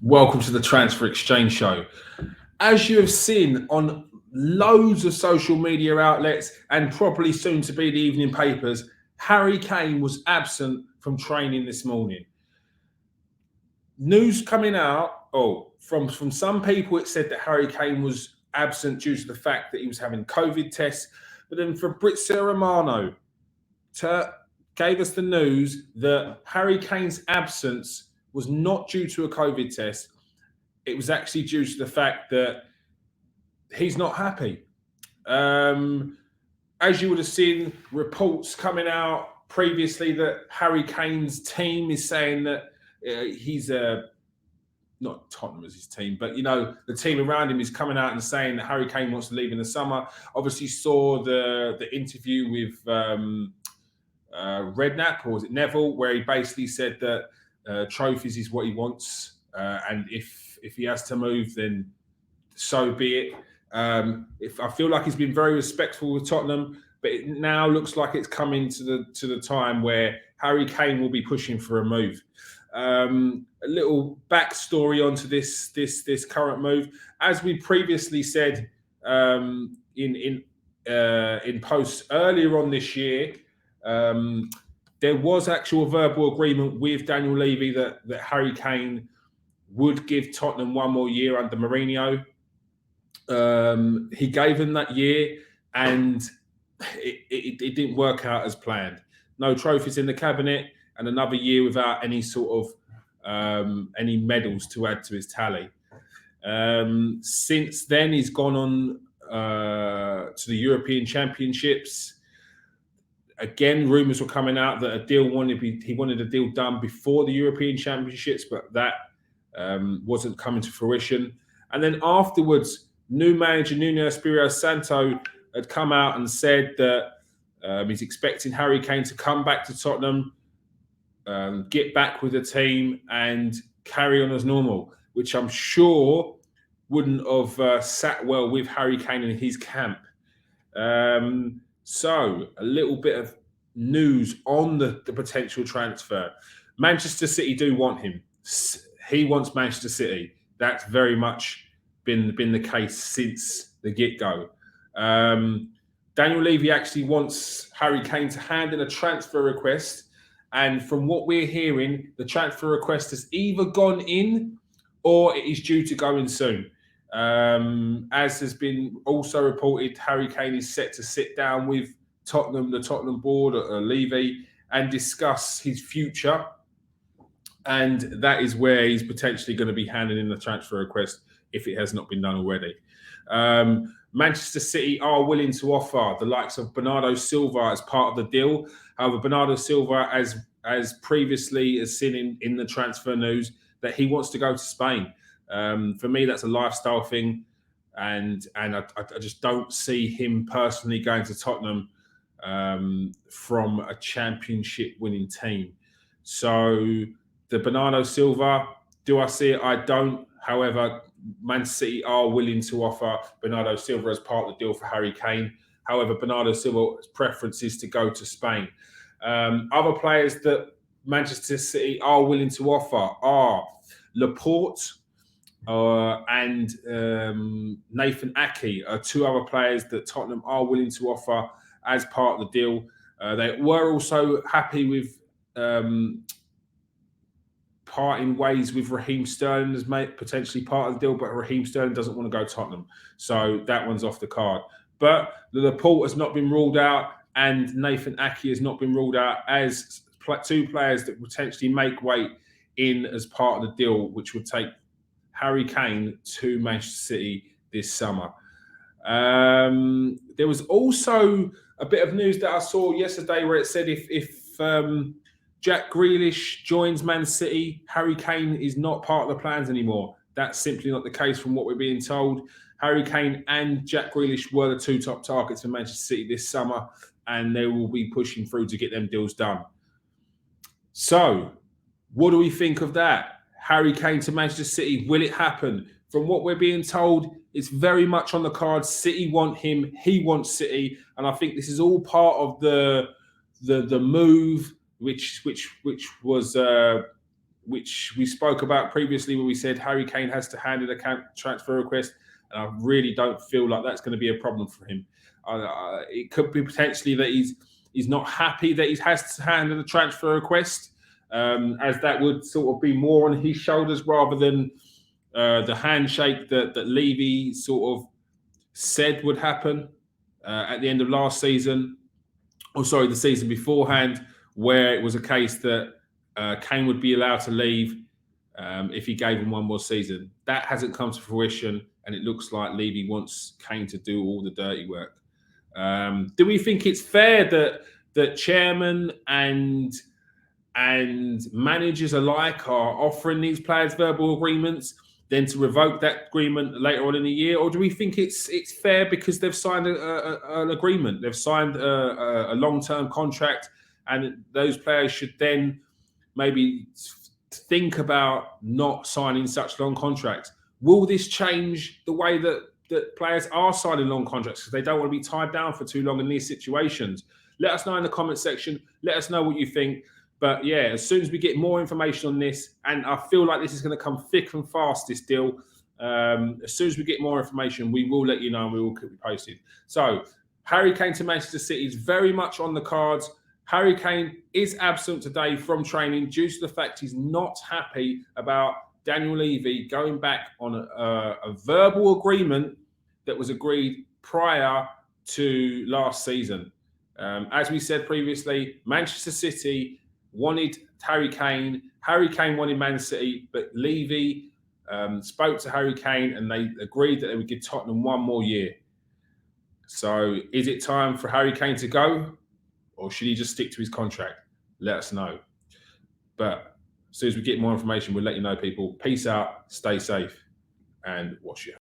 Welcome to the Transfer Exchange Show. As you have seen on loads of social media outlets and probably soon to be the evening papers, Harry Kane was absent from training this morning. News coming out, from some people, it said that Harry Kane was absent due to the fact that he was having COVID tests. But then Fabrizio Romano gave us the news that Harry Kane's absence was not due to a COVID test. It was actually due to the fact that he's not happy. As you would have seen reports coming out previously that Harry Kane's team is saying that he's not Tottenham as his team, but the team around him is coming out and saying that Harry Kane wants to leave in the summer. Obviously, saw the interview with Redknapp, or was it Neville, where he basically said that trophies is what he wants, and if he has to move, then so be it. If I feel like he's been very respectful with Tottenham, but it now looks like it's coming to the time where Harry Kane will be pushing for a move. A little backstory onto this current move, as we previously said in posts earlier on this year. There was actual verbal agreement with Daniel Levy that Harry Kane would give Tottenham one more year under Mourinho. He gave him that year, and it didn't work out as planned. No trophies in the cabinet, and another year without any sort of any medals to add to his tally. Since then, he's gone on to the European Championships. Again, rumours were coming out that he wanted a deal done before the European Championships, but that wasn't coming to fruition. And then afterwards, new manager Nuno Espirito Santo had come out and said that he's expecting Harry Kane to come back to Tottenham, get back with the team, and carry on as normal, which I'm sure wouldn't have sat well with Harry Kane in his camp. So a little bit of news on the potential transfer. Manchester City do want him. He wants Manchester City. That's very much been the case since the get-go. Daniel Levy actually wants Harry Kane to hand in a transfer request. And from what we're hearing, the transfer request has either gone in or it is due to go in soon. As has been also reported, Harry Kane is set to sit down with the Tottenham board, Levy, and discuss his future. And that is where he's potentially going to be handing in the transfer request if it has not been done already. Manchester City are willing to offer the likes of Bernardo Silva as part of the deal. However, Bernardo Silva, as previously as seen in the transfer news, that he wants to go to Spain. For me, that's a lifestyle thing, and I just don't see him personally going to Tottenham from a championship-winning team. So the Bernardo Silva, do I see it? I don't. However, Man City are willing to offer Bernardo Silva as part of the deal for Harry Kane. However, Bernardo Silva's preference is to go to Spain. Other players that Manchester City are willing to offer are Laporte and Nathan Ake are two other players that Tottenham are willing to offer as part of the deal. They were also happy with parting ways with Raheem Sterling as potentially part of the deal, but Raheem Sterling doesn't want to go to Tottenham, so that one's off the card. But the Laporte has not been ruled out, and Nathan Ake has not been ruled out as two players that potentially make weight in as part of the deal, which would take Harry Kane to Manchester City this summer. There was also a bit of news that I saw yesterday where it said if Jack Grealish joins Man City, Harry Kane is not part of the plans anymore. That's simply not the case from what we're being told. Harry Kane and Jack Grealish were the two top targets for Manchester City this summer, and they will be pushing through to get them deals done. So, what do we think of that? Harry Kane to Manchester City, will it happen? From what we're being told, it's very much on the cards. City want him, he wants City, and I think this is all part of the move which was which we spoke about previously, where we said Harry Kane has to hand in a transfer request, and I really don't feel like that's going to be a problem for him. It could be potentially that he's not happy that he has to hand in a transfer request, as that would sort of be more on his shoulders rather than the handshake that Levy sort of said would happen at the end of last season, or sorry, the season beforehand, where it was a case that Kane would be allowed to leave if he gave him one more season. That hasn't come to fruition, and it looks like Levy wants Kane to do all the dirty work. Do we think it's fair that chairman and managers alike are offering these players verbal agreements, then to revoke that agreement later on in the year? Or do we think it's fair because they've signed an agreement, they've signed a long-term contract, and those players should then maybe think about not signing such long contracts? Will this change the way that players are signing long contracts because they don't want to be tied down for too long in these situations? Let us know in the comment section. Let us know what you think. But yeah, as soon as we get more information on this, and I feel like this is going to come thick and fast, this deal, as soon as we get more information, we will let you know and we will keep you posted. So Harry Kane to Manchester City is very much on the cards. Harry Kane is absent today from training due to the fact he's not happy about Daniel Levy going back on a verbal agreement that was agreed prior to last season. As we said previously, Manchester City wanted Harry Kane. Harry Kane wanted Man City, but Levy spoke to Harry Kane and they agreed that they would give Tottenham one more year. So is it time for Harry Kane to go, or should he just stick to his contract? Let us know. But as soon as we get more information, we'll let you know, people. Peace out, stay safe, and wash your hands.